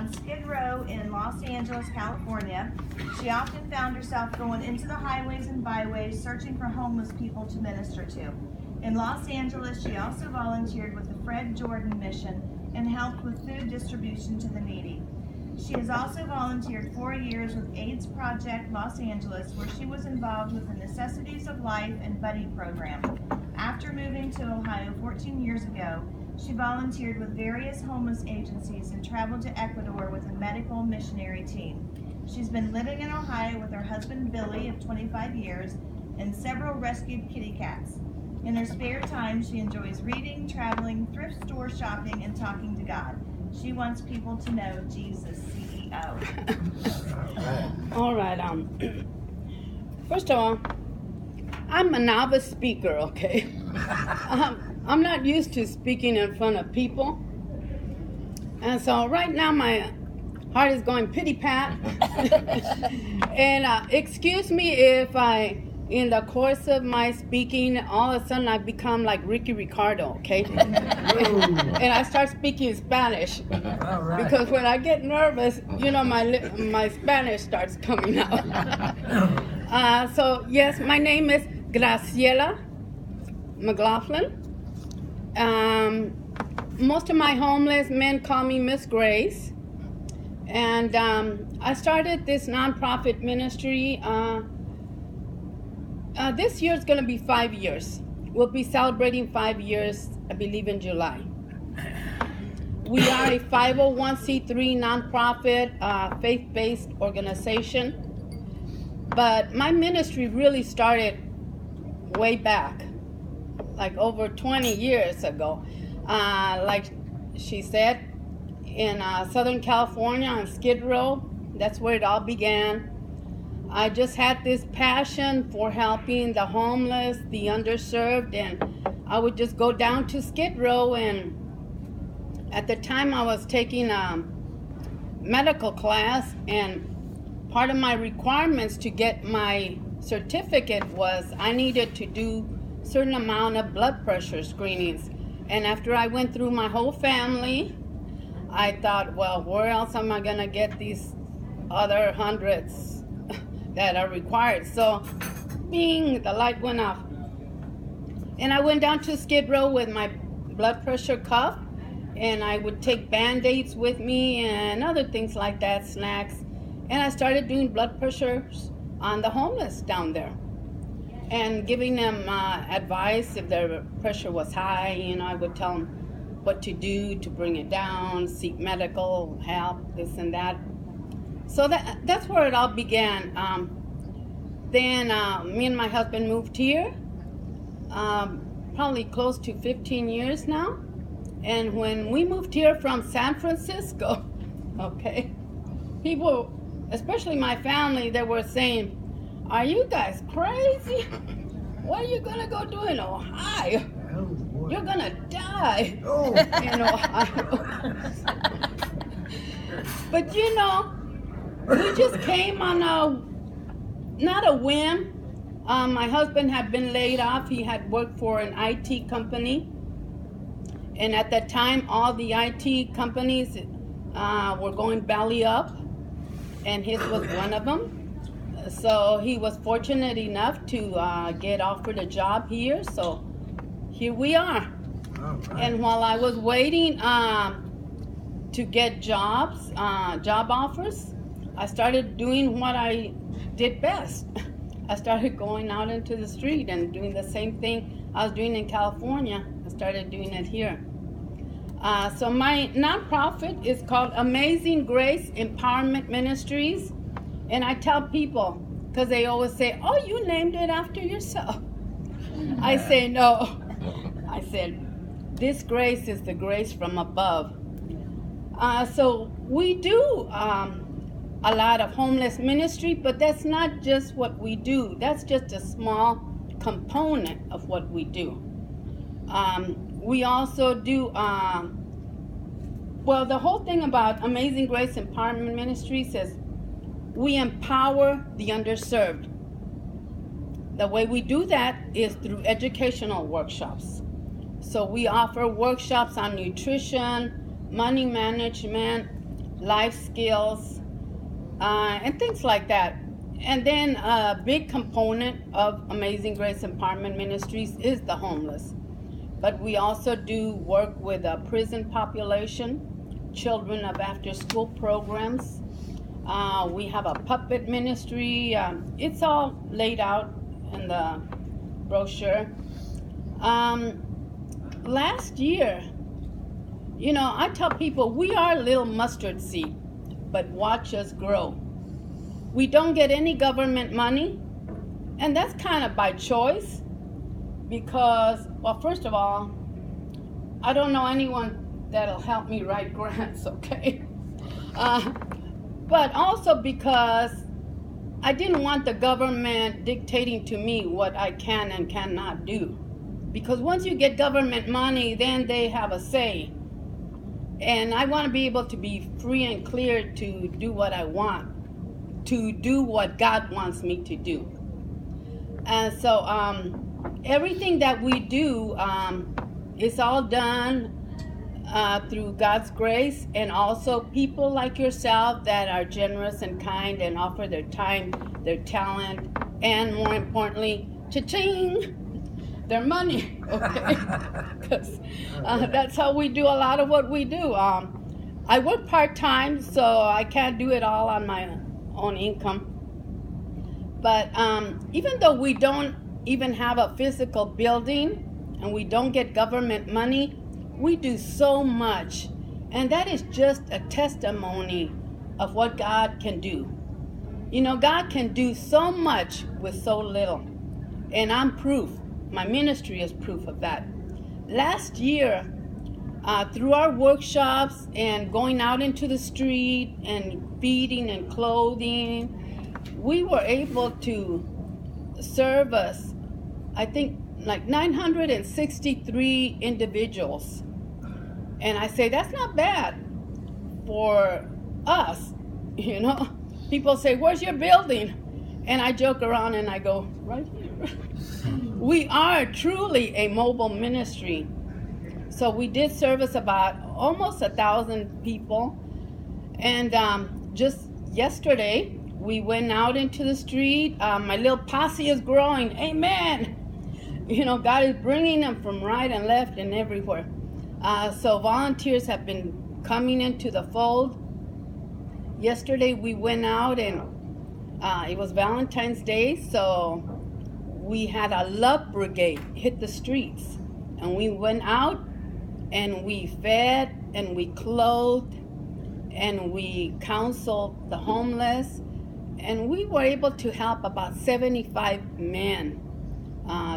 on Skid Row in Los Angeles, California. She often found herself going into the highways and byways searching for homeless people to minister to. In Los Angeles, she also volunteered with the Fred Jordan Mission and helped with food distribution to the needy. She has also volunteered 4 years with AIDS Project Los Angeles, where she was involved with the Necessities of Life and Buddy program. After moving to Ohio 14 years ago, she volunteered with various homeless agencies and traveled to Ecuador with a medical missionary team. She's been living in Ohio with her husband Billy of 25 years and several rescued kitty cats. In her spare time, she enjoys reading, traveling, thrift store shopping, and talking to God. She wants people to know Jesus, CEO. All right. First of all, I'm a novice speaker, okay? I'm not used to speaking in front of people. And so right now my heart is going pity-pat. And excuse me if in the course of my speaking, all of a sudden I become like Ricky Ricardo, okay? And I start speaking Spanish. Right. Because when I get nervous, my Spanish starts coming out. So yes, my name is Graciela McLaughlin. Most of my homeless men call me Miss Grace. And I started this nonprofit ministry. This year is going to be 5 years. We'll be celebrating 5 years, I believe, in July. We are a 501c3 nonprofit, faith-based organization. But my ministry really started way back, like over 20 years ago. Like she said, in Southern California on Skid Row, that's where it all began. I just had this passion for helping the homeless, the underserved, and I would just go down to Skid Row, and at the time I was taking a medical class, and part of my requirements to get my certificate was I needed to do a certain amount of blood pressure screenings. And after I went through my whole family, I thought, well, where else am I going to get these other hundreds that are required? So, bing, the light went off. And I went down to Skid Row with my blood pressure cuff, and I would take Band-Aids with me and other things like that, snacks. And I started doing blood pressures on the homeless down there and giving them advice if their pressure was high. I would tell them what to do to bring it down, seek medical help, this and that. So that's where it all began. Then me and my husband moved here, probably close to 15 years now. And when we moved here from San Francisco, okay, people, especially my family, they were saying, "Are you guys crazy? What are you gonna go do in Ohio? You're gonna die in Ohio." But we just came on not a whim. My husband had been laid off. He had worked for an IT company. And at that time, all the IT companies were going belly up. And his was one of them. So he was fortunate enough to get offered a job here. So here we are. And while I was waiting to get job offers, I started doing what I did best. I started going out into the street and doing the same thing I was doing in California. I started doing it here. So my nonprofit is called Amazing Grace Empowerment Ministries. And I tell people, because they always say, "Oh, you named it after yourself." I say, no. I said, this grace is the grace from above. So we do a lot of homeless ministry, but that's not just what we do. That's just a small component of what we do. We also do, the whole thing about Amazing Grace Empowerment Ministries is we empower the underserved. The way we do that is through educational workshops. So we offer workshops on nutrition, money management, life skills, and things like that. And then a big component of Amazing Grace Empowerment Ministries is the homeless. But we also do work with a prison population, children of after-school programs. We have a puppet ministry. It's all laid out in the brochure. Last year, I tell people we are a little mustard seed, but watch us grow. We don't get any government money, and that's kind of by choice because, well, first of all, I don't know anyone that'll help me write grants, okay? But also because I didn't want the government dictating to me what I can and cannot do. Because once you get government money, then they have a say. And I want to be able to be free and clear to do what I want, to do what God wants me to do. And so everything that we do is all done through God's grace, and also people like yourself that are generous and kind and offer their time, their talent, and more importantly, cha-ching, their money, okay? Because that's how we do a lot of what we do. I work part-time, so I can't do it all on my own income. But even though we don't even have a physical building and we don't get government money, we do so much. And that is just a testimony of what God can do. God can do so much with so little. And I'm proof. My ministry is proof of that. Last year, through our workshops and going out into the street and feeding and clothing, we were able to service, I think, like 963 individuals. And I say, that's not bad for us, People say, where's your building? And I joke around and I go, right here. We are truly a mobile ministry. So we did service about almost 1,000 people. And just yesterday, we went out into the street. My little posse is growing. Amen. God is bringing them from right and left and everywhere. So volunteers have been coming into the fold. Yesterday we went out and it was Valentine's Day, so we had a love brigade hit the streets. And we went out and we fed and we clothed and we counseled the homeless. And we were able to help about 75 men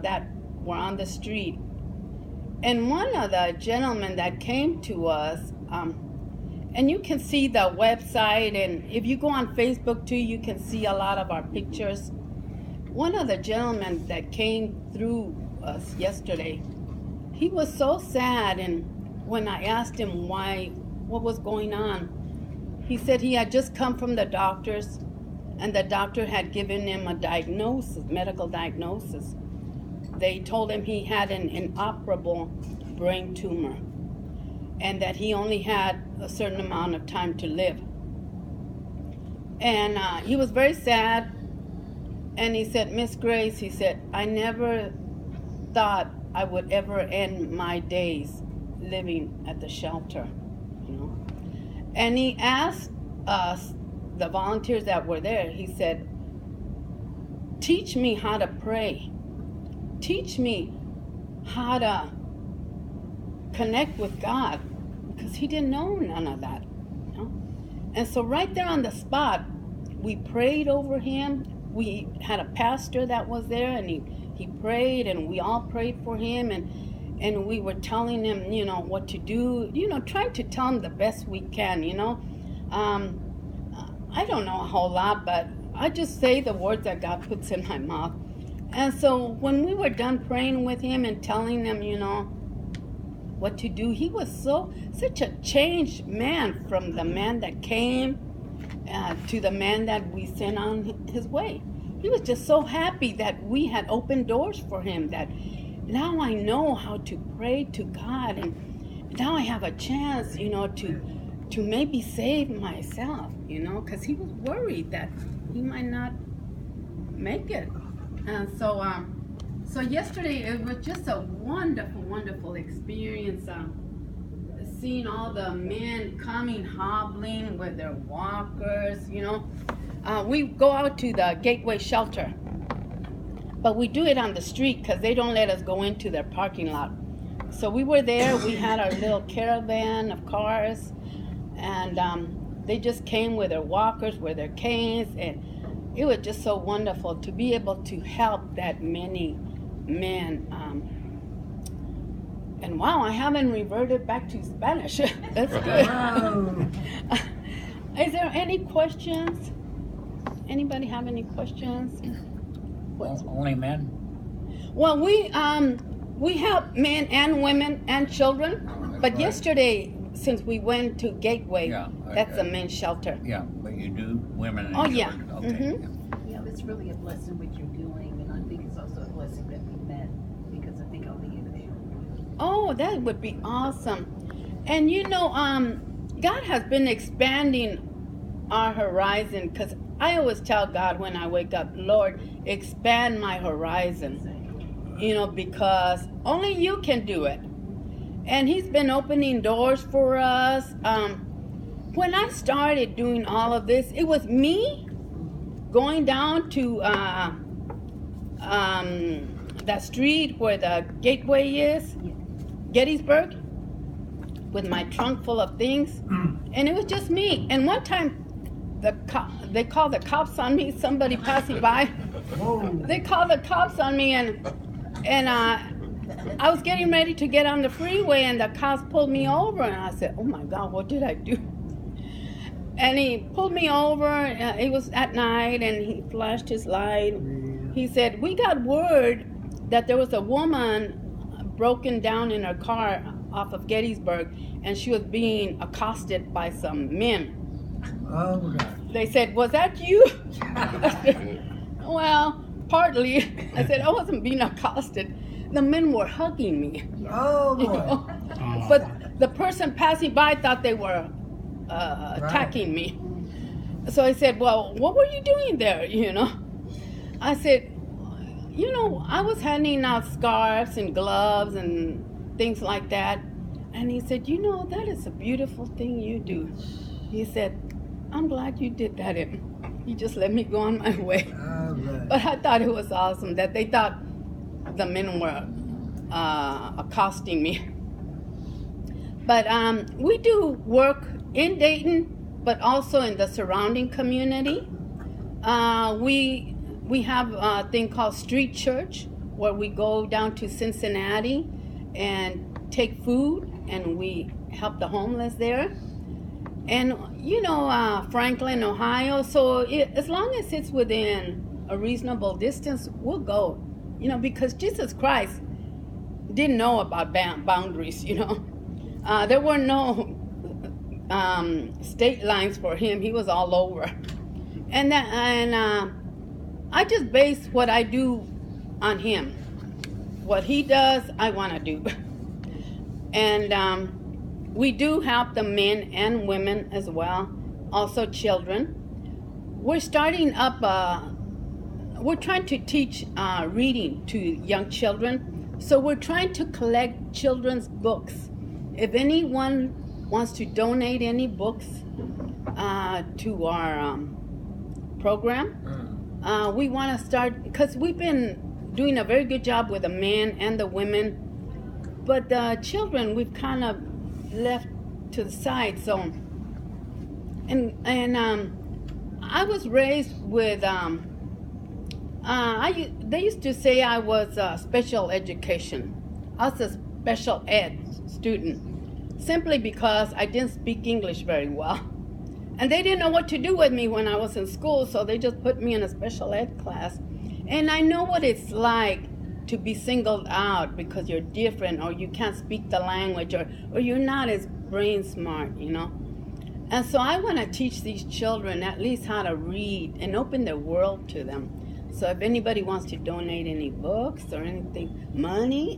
that were on the street. And one of the gentlemen that came to us, and you can see the website, and if you go on Facebook too, you can see a lot of our pictures. One of the gentlemen that came through us yesterday, he was so sad, and when I asked him what was going on, he said he had just come from the doctors, and the doctor had given him a diagnosis, medical diagnosis. They told him he had an inoperable brain tumor and that he only had a certain amount of time to live. And he was very sad. And he said, Miss Grace, he said, I never thought I would ever end my days living at the shelter, And he asked us, the volunteers that were there, he said, teach me how to pray. Teach me how to connect with God, because he didn't know none of that. And so right there on the spot, we prayed over him. We had a pastor that was there, and he prayed, and we all prayed for him, and we were telling him, what to do, trying to tell him the best we can, I don't know a whole lot, but I just say the words that God puts in my mouth. And so when we were done praying with him and telling him, what to do, he was such a changed man from the man that came to the man that we sent on his way. He was just so happy that we had opened doors for him, that now I know how to pray to God, and now I have a chance, to maybe save myself, because he was worried that he might not make it. And so yesterday it was just a wonderful, wonderful experience. Seeing all the men coming hobbling with their walkers, we go out to the Gateway shelter, but we do it on the street because they don't let us go into their parking lot. So we were there, we had our little caravan of cars, and they just came with their walkers, with their canes, and it was just so wonderful to be able to help that many men. And wow, I haven't reverted back to Spanish. That's good. Wow. Is there any questions? Anybody have any questions? Only men? Well, we help men and women and children, but right. Yesterday, since we went to Gateway, Yeah, that's a men's shelter. Yeah, but you do women and Oh, yeah. children. Okay. Mhm. Yeah, it's really a blessing what you're doing, and I think it's also a blessing that we met, because I think I'll be able to help you. Oh, that would be awesome. And God has been expanding our horizon, because I always tell God when I wake up, Lord, expand my horizon, because only you can do it. And he's been opening doors for us. When I started doing all of this, it was me going down to that street where the Gateway is, Gettysburg, with my trunk full of things, and it was just me. And one time, they called the cops on me. Somebody passing by, they called the cops on me, and I was getting ready to get on the freeway, and the cops pulled me over, and I said, "Oh my God, what did I do?" And he pulled me over. It was at night, and he flashed his light. He said, "We got word that there was a woman broken down in her car off of Gettysburg, and she was being accosted by some men." Oh, God. They said, "Was that you?" I said, "Well, partly." I said, "I wasn't being accosted. The men were hugging me." Oh, You boy. know? But the person passing by thought they were attacking me. So I said, "Well, what were you doing there?" I said, I was handing out scarves and gloves and things like that. And he said, "That is a beautiful thing you do." He said, "I'm glad you did that." And he just let me go on my way. Oh, good. But I thought it was awesome that they thought the men were accosting me. But we do work in Dayton, but also in the surrounding community. We have a thing called Street Church, where we go down to Cincinnati and take food, and we help the homeless there. And Franklin, Ohio. So as long as it's within a reasonable distance, we'll go. Because Jesus Christ didn't know about boundaries. There were no state lines for him. He was all over. And I just base what I do on him. What he does, I want to do. And we do help the men and women as well, also children. We're starting up, we're trying to teach reading to young children. So we're trying to collect children's books. If anyone wants to donate any books to our program, we want to start, because we've been doing a very good job with the men and the women, but the children we've kind of left to the side. So, and I was raised with they used to say I was special education. I was a special ed student, simply because I didn't speak English very well. And they didn't know what to do with me when I was in school, so they just put me in a special ed class. And I know what it's like to be singled out because you're different, or you can't speak the language, or you're not as brain smart, And so I want to teach these children at least how to read and open their world to them. So if anybody wants to donate any books or anything, money,